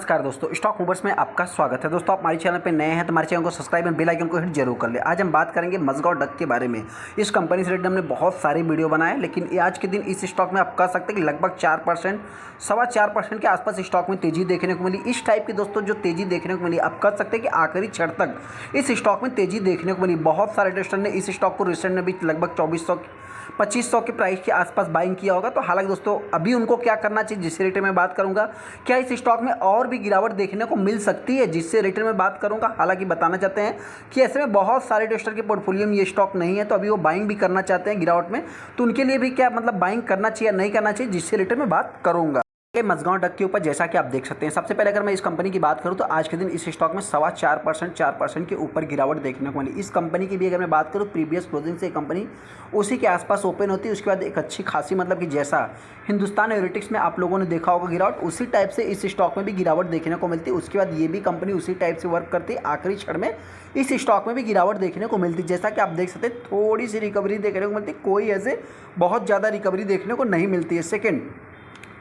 नमस्कार दोस्तों, stock movers में आपका स्वागत है। दोस्तों, आप हमारे चैनल पे नए हैं तो हमारे चैनल को सब्सक्राइब एंड बेल आइकन को हिट जरूर कर ले। आज हम बात करेंगे मज़गांव डक के बारे में। इस कंपनी से रिलेटेड हमने बहुत सारी वीडियो बनाए, लेकिन आज के दिन इस स्टॉक में आप कह सकते हैं कि लगभग 4%, 4.25% के आसपास स्टॉक में तेजी देखने को मिली। इस टाइप की दोस्तों जो तेजी देखने को मिली, आप कह सकते हैं कि आखिरी क्षण तक इस स्टॉक में तेजी देखने को मिली। बहुत सारे इन्वेस्टर ने इस स्टॉक को रिसेंट में भी लगभग 2500 के प्राइस के आसपास बाइंग किया होगा। तो हालांकि दोस्तों अभी उनको क्या करना चाहिए, जिससे रिलेटेड मैं बात करूंगा। क्या इस स्टॉक में और भी गिरावट देखने को मिल सकती है, जिससे रिलेटेड मैं बात करूंगा। हालांकि बताना चाहते हैं कि ऐसे में बहुत सारे इन्वेस्टर के पोर्टफोलियो में ये स्टॉक नहीं है, तो अभी वो बाइंग भी करना चाहते हैं गिरावट में, तो उनके लिए भी क्या मतलब बाइंग करना चाहिए या नहीं करना चाहिए, जिससे रिलेटेड मैं बात करूंगा। मज़गांव डक के ऊपर जैसा कि आप देख सकते हैं, सबसे पहले अगर मैं इस कंपनी की बात करूं तो आज के दिन इस स्टॉक में 4% के ऊपर गिरावट देखने को मिली। इस कंपनी की भी अगर मैं बात करूं, प्रीवियस क्लोजिंग से कंपनी उसी के आसपास ओपन होती है, उसके बाद एक अच्छी खासी मतलब कि जैसा हिंदुस्तान एरोनॉटिक्स में आप लोगों ने देखा होगा गिरावट, उसी टाइप से इस स्टॉक में भी गिरावट देखने को मिलती है। उसके बाद ये भी कंपनी उसी टाइप से वर्क करती है, आखिरी क्षण में इस स्टॉक में भी गिरावट देखने को मिलती है। जैसा कि आप देख सकते हैं, थोड़ी सी रिकवरी देखने को मिलती है, कोई ऐसे बहुत ज़्यादा रिकवरी देखने को नहीं मिलती है। सेकेंड,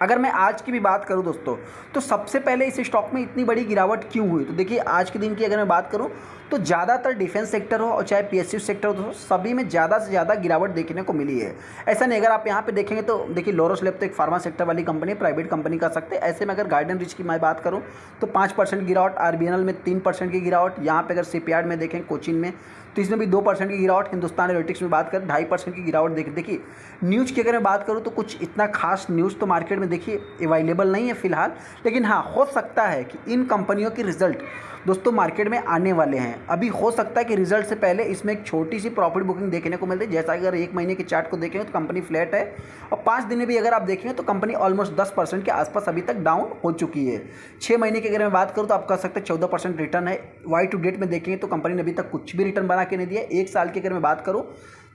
अगर मैं आज की भी बात करूं दोस्तों, तो सबसे पहले इस स्टॉक में इतनी बड़ी गिरावट क्यों हुई, तो देखिए आज के दिन की अगर मैं बात करूं तो ज़्यादातर डिफेंस सेक्टर हो और चाहे पीएसयू सेक्टर हो, दोस्तों सभी में ज़्यादा से ज़्यादा गिरावट देखने को मिली है। ऐसा नहीं, अगर आप यहाँ पे देखेंगे तो देखिए लोरस लैब तो एक फार्मा सेक्टर वाली कंपनी, प्राइवेट कंपनी कह सकते हैं। ऐसे में अगर गार्डन रिच की मैं बात करूँ तो 5% गिरावट, आरबीएनएल में 3% की गिरावट, यहाँ पे अगर शिपयार्ड में देखें कोचिन में तो इसमें भी 2% की गिरावट, हिंदुस्तान एरोनॉटिक्स में बात करें 2.5% की गिरावट देखिए। न्यूज़ की अगर मैं बात करूँ तो कुछ इतना खास न्यूज़ तो मार्केट में देखिए अवेलेबल नहीं है फिलहाल, लेकिन हाँ हो सकता है कि इन कंपनियों के रिजल्ट दोस्तों मार्केट में आने वाले हैं। अभी हो सकता है कि रिजल्ट से पहले इसमें एक छोटी सी प्रॉफिट बुकिंग देखने को मिलती है। जैसा अगर 1 महीने के चार्ट को देखेंगे तो कंपनी फ्लैट है, और 5 दिन में भी अगर आप देखेंगे तो कंपनी ऑलमोस्ट 10% के आसपास अभी तक डाउन हो चुकी है। 6 महीने की अगर मैं बात करूँ तो आप कह सकते हैं 14% रिटर्न है। वाई टू डेट में देखेंगे तो कंपनी ने अभी तक कुछ भी रिटर्न बना के नहीं दिया। 1 साल की अगर मैं बात करूँ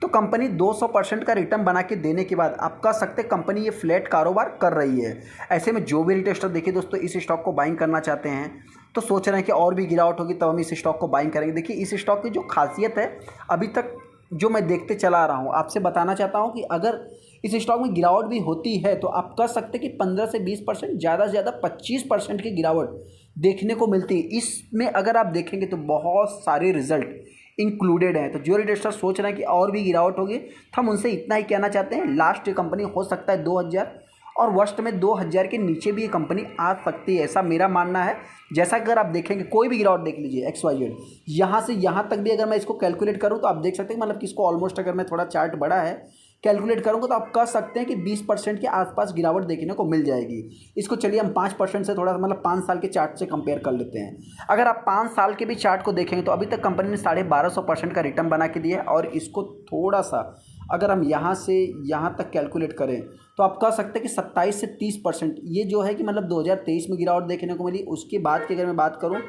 तो कंपनी 200% का रिटर्न बना के देने के बाद आप कह सकते हैं कंपनी ये फ्लैट कारोबार कर रही है। ऐसे में जो भी रिटेस्टर देखिए दोस्तों इस स्टॉक को बाइंग करना चाहते हैं, तो सोच रहे हैं कि और भी गिरावट होगी तब हम इस स्टॉक को बाइंग करेंगे। देखिए इस स्टॉक की जो खासियत है अभी तक जो मैं देखते चला आ रहा हूँ, आपसे बताना चाहता हूँ कि अगर इस स्टॉक में गिरावट भी होती है तो आप कह सकते हैं कि 15 से 20%, ज़्यादा से ज़्यादा 25% की गिरावट देखने को मिलती है। इसमें अगर आप देखेंगे तो बहुत सारे रिजल्ट इंक्लूडेड हैं। तो जो इन्वेस्टर सोच रहे हैं कि और भी गिरावट होगी, तो हम उनसे इतना ही कहना चाहते हैं, लास्ट कंपनी हो सकता है 2000 और वर्स्ट में 2000 के नीचे भी ये कंपनी आ सकती है, ऐसा मेरा मानना है। जैसा कि अगर आप देखेंगे कोई भी गिरावट देख लीजिए XYZ, यहाँ से यहाँ तक भी अगर मैं इसको कैलकुलेट करूँ तो आप देख सकते हैं मतलब कि इसको ऑलमोस्ट अगर मैं थोड़ा चार्ट बड़ा है कैलकुलेट करूँगा तो आप कह सकते हैं कि 20% के आसपास गिरावट देखने को मिल जाएगी। इसको चलिए हम 5% से थोड़ा मतलब 5 साल के चार्ट से कंपेयर कर लेते हैं। अगर आप 5 साल के भी चार्ट को देखेंगे तो अभी तक कंपनी ने 1250% का रिटर्न बना के दिया है, और इसको थोड़ा सा अगर हम यहाँ से यहाँ तक कैलकुलेट करें तो आप कह सकते हैं कि 27 से 30% ये जो है कि मतलब 2023 में गिरावट देखने को मिली। उसके बाद की अगर मैं बात करूँ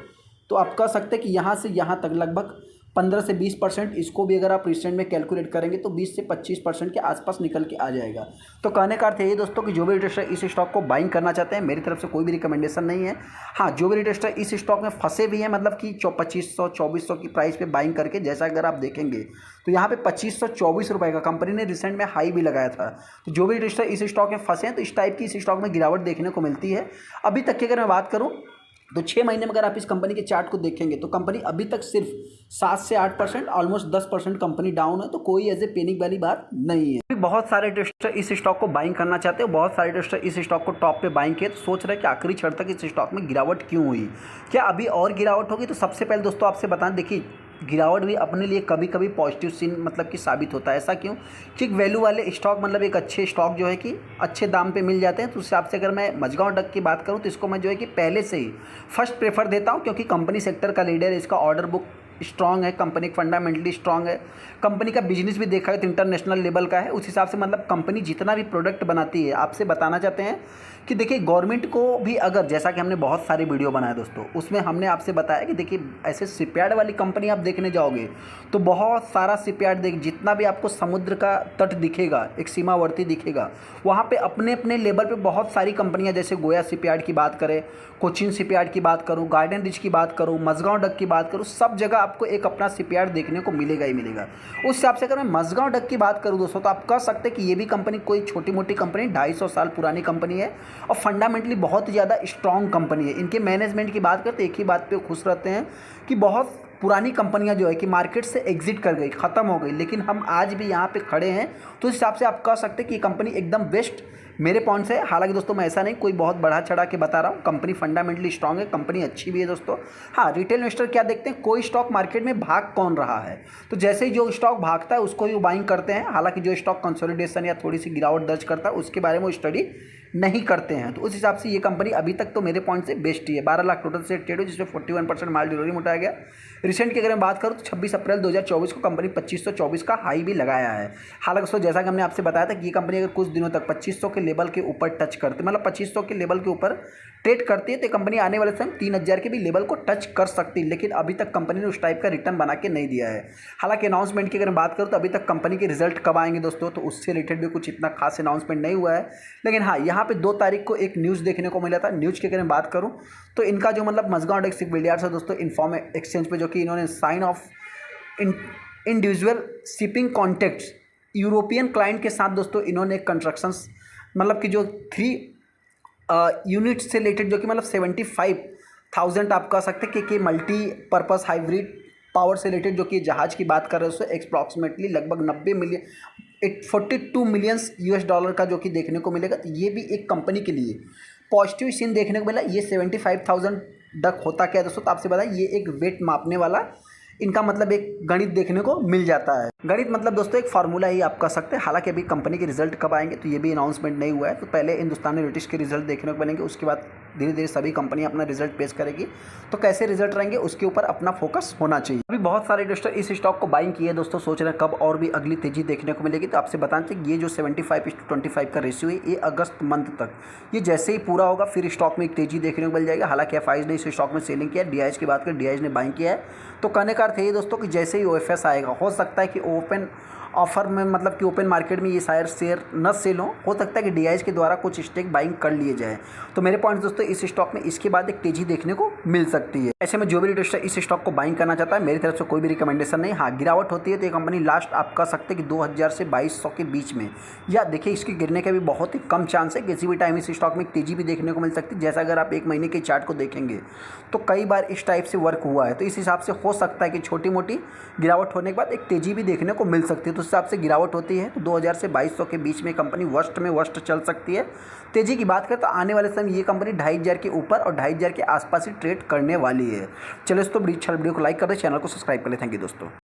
तो आप कह सकते हैं कि यहाँ से यहाँ तक लगभग 15 से 20%, इसको भी अगर आप रिसेंट में कैलकुलेट करेंगे तो 20 से 25% के आसपास निकल के आ जाएगा। तो कहने का अर्थ है ये दोस्तों कि जो भी रिटेस्टर इस स्टॉक को बाइंग करना चाहते हैं, मेरी तरफ से कोई भी रिकमेंडेशन नहीं है। हाँ, जो भी रिटेस्टर इस स्टॉक में फंसे भी हैं, मतलब कि 2500-2400 की प्राइस पे बाइंग करके, जैसा अगर आप देखेंगे तो यहाँ पे 2524 रुपये का कंपनी ने रिसेंट में हाई भी लगाया था। तो जो भी रिटेस्टर इस स्टॉक में फंसे हैं तो इस टाइप की इस स्टॉक में गिरावट देखने को मिलती है। अभी तक की अगर मैं बात करूँ तो 6 महीने में अगर आप इस कंपनी के चार्ट को देखेंगे तो कंपनी अभी तक सिर्फ 7 से 8%, ऑलमोस्ट 10% कंपनी डाउन है। तो कोई ऐसे पैनिक वाली बात नहीं है। बहुत सारे ट्रेडर्स इस स्टॉक को बाइंग करना चाहते हैं, बहुत सारे ट्रेडर्स इस स्टॉक को टॉप पे बाइंग किए, तो सोच रहे हैं कि आखिरी क्षण तक इस स्टॉक में गिरावट क्यों हुई, क्या अभी और गिरावट होगी। तो सबसे पहले दोस्तों आपसे बताएं, देखिए गिरावट भी अपने लिए कभी कभी पॉजिटिव सीन मतलब कि साबित होता है। ऐसा क्यों कि वैल्यू वाले स्टॉक मतलब एक अच्छे स्टॉक जो है कि अच्छे दाम पे मिल जाते हैं। तो उस हिसाब से अगर मैं मज़गांव डक की बात करूं तो इसको मैं जो है कि पहले से ही फर्स्ट प्रेफर देता हूं, क्योंकि कंपनी सेक्टर का लीडर है, इसका ऑर्डर बुक स्ट्रांग है, कंपनी फंडामेंटली स्ट्रांग है, कंपनी का बिजनेस भी देखा है तो इंटरनेशनल लेवल का है। उस हिसाब से मतलब कंपनी जितना भी प्रोडक्ट बनाती है, आपसे बताना चाहते हैं कि देखिए गवर्नमेंट को भी अगर, जैसा कि हमने बहुत सारे वीडियो बनाए दोस्तों, उसमें हमने आपसे बताया कि देखिए ऐसे शिपयार्ड वाली कंपनी आप देखने जाओगे तो बहुत सारा शिपयार्ड देख, जितना भी आपको समुद्र का तट दिखेगा, एक सीमावर्ती दिखेगा, वहाँ पे अपने अपने लेवल पे बहुत सारी कंपनियाँ, जैसे गोया शिपयार्ड की बात करें, कोचिन शिपयार्ड की बात करूँ, गार्डन रिच की बात करूँ, मज़गांव डक की बात करूँ, सब जगह आपको एक अपना शिपयार्ड देखने को मिलेगा ही मिलेगा। उस हिसाब से अगर मैं मझगांव डक की बात करूँ दोस्तों, तो आप कह सकते हैं कि ये भी कंपनी कोई छोटी मोटी कंपनी 250 साल पुरानी कंपनी है और फंडामेंटली बहुत ज़्यादा स्ट्रॉन्ग कंपनी है। इनके मैनेजमेंट की बात करते एक ही बात पे खुश रहते हैं कि बहुत पुरानी कंपनियां जो है कि मार्केट से एग्जिट कर गई, ख़त्म हो गई, लेकिन हम आज भी यहाँ पे खड़े हैं। तो इस हिसाब से आप कह सकते हैं कि ये कंपनी एकदम बेस्ट मेरे पॉइंट से। हालांकि दोस्तों मैं ऐसा नहीं कोई बहुत बढ़ा चढ़ा के बता रहा हूँ, कंपनी फंडामेंटली स्ट्रांग है, कंपनी अच्छी भी है दोस्तों। हाँ, रिटेल इन्वेस्टर क्या देखते हैं, कोई स्टॉक मार्केट में भाग कौन रहा है, तो जैसे ही जो स्टॉक भागता है उसको ही बाइंग करते हैं। हालांकि जो स्टॉक कंसोलिडेशन या थोड़ी सी गिरावट दर्ज करता है उसके बारे में वो स्टडी नहीं करते हैं। तो उस हिसाब से ये कंपनी अभी तक तो मेरे पॉइंट से बेस्ट ही है। 12 लाख टोटल से ट्रेड हुई, जिसमें 41% माल डिलीवरी उठाया गया। रिसेंट की अगर मैं बात करूँ तो 26 अप्रैल 2024 को कंपनी 2524 का हाई भी लगाया है। हालांकि दोस्तों जैसा कि हमने आपसे बताया था कि ये कंपनी अगर कुछ दिनों तक 2500 के लेवल के ऊपर टच करती, मतलब 2500 के लेवल के ऊपर ट्रेड करती है, तो कंपनी आने वाले समय 3000 के भी लेवल को टच कर सकती है। लेकिन अभी तक कंपनी ने उस टाइप का रिटर्न बना के नहीं दिया है। हालांकि अनाउंसमेंट की अगर मैं बात करूँ तो अभी तक कंपनी के रिजल्ट कब आएंगे दोस्तों, तो उससे रिलेटेड भी कुछ इतना खास अनाउंसमेंट नहीं हुआ है। लेकिन हाँ, यहाँ पे 2 तारीख को एक न्यूज़ देखने को मिला था। न्यूज़ की अगर मैं बात करूँ तो इनका जो मतलब मझगांव डक शिपबिल्डर्स है दोस्तों, इन्फॉर्म एक्सचेंज पे जो कि इन्होंने sign off individual shipping contracts European client के साथ दोस्तों इन्होंने कंस्ट्रक्शंस मतलब कि जो 3 यूनिट से रिलेटेड जो कि मतलब 75,000 आप कह सकते हैं कि मल्टीपर्पज़ हाइब्रिड पावर से रिलेटेड जो कि जहाज़ की बात कर रहे हैं उससे अप्रॉक्सीमेटली लगभग 90 मिलियन 42 मिलियंस $US का जो कि देखने को मिलेगा। तो ये भी एक कंपनी के लिए पॉजिटिव सीन देखने को मिला। ये 75,000 डक होता क्या है दोस्तों, तो आपसे बताएं, ये एक वेट मापने वाला इनका मतलब एक गणित देखने को मिल जाता है। गणित मतलब दोस्तों एक फार्मूला ही आप कह सकते हैं। हालांकि अभी कंपनी के रिजल्ट कब आएंगे तो ये भी अनाउंसमेंट नहीं हुआ है। तो पहले हिंदुस्तानी ब्रिटिश के रिजल्ट देखने को मिलेंगे, उसके बाद धीरे धीरे सभी कंपनियां अपना रिजल्ट पेश करेगी। तो कैसे रिजल्ट रहेंगे उसके ऊपर अपना फोकस होना चाहिए। अभी बहुत सारे इन्वेस्टर इस स्टॉक को बाइंग किए दोस्तों, सोच रहे हैं कब और भी अगली तेजी देखने को मिलेगी। तो आपसे बताते हैं ये जो 75:25 का रेशियो है ये अगस्त मंथ तक ये जैसे ही पूरा होगा फिर स्टॉक में एक तेजी देखने को मिल जाएगा। हालांकि एफआईज ने इस स्टॉक में सेलिंग किया है। डीआईएच की बात करें, डीआईएच ने बाइंग किया है। तो कहने का अर्थ है ये दोस्तों कि जैसे ही ओएफएस आएगा हो सकता है कि ओपन ऑफर में मतलब कि ओपन मार्केट में ये शायद शेयर न सेल हो सकता है कि डीआईएच के द्वारा कुछ स्टेक बाइंग कर लिए जाए। तो मेरे पॉइंट दोस्तों इस स्टॉक में इसके बाद एक तेजी देखने को मिल सकती है। ऐसे में जो भी इन्वेस्टर इस स्टॉक को बाइंग करना चाहता है मेरी तरफ से कोई भी रिकमेंडेशन नहीं। हाँ, गिरावट होती है तो ये कंपनी लास्ट आप कह सकते हैं कि 2000 से 2200 के बीच में, या देखिए इसके गिरने का भी बहुत ही कम चांस है। किसी भी टाइम इस स्टॉक में एक तेजी भी देखने को मिल सकती है। जैसा अगर आप 1 महीने के चार्ट को देखेंगे तो कई बार इस टाइप से वर्क हुआ है। तो इस हिसाब से हो सकता है कि छोटी मोटी गिरावट होने के बाद एक तेजी भी देखने को मिल सकती है। तो उस हिसाब से गिरावट होती है तो 2000 से 2200 के बीच में कंपनी वर्स्ट में वर्स्ट चल सकती है। तेजी की बात करें तो आने वाले समय ये कंपनी 2500 के ऊपर और 2500 के आसपास ही ट्रेड करने वाली है। चलो दोस्तों, वीडियो को लाइक कर दें, चैनल को सब्सक्राइब कर लें। थैंक यू दोस्तों।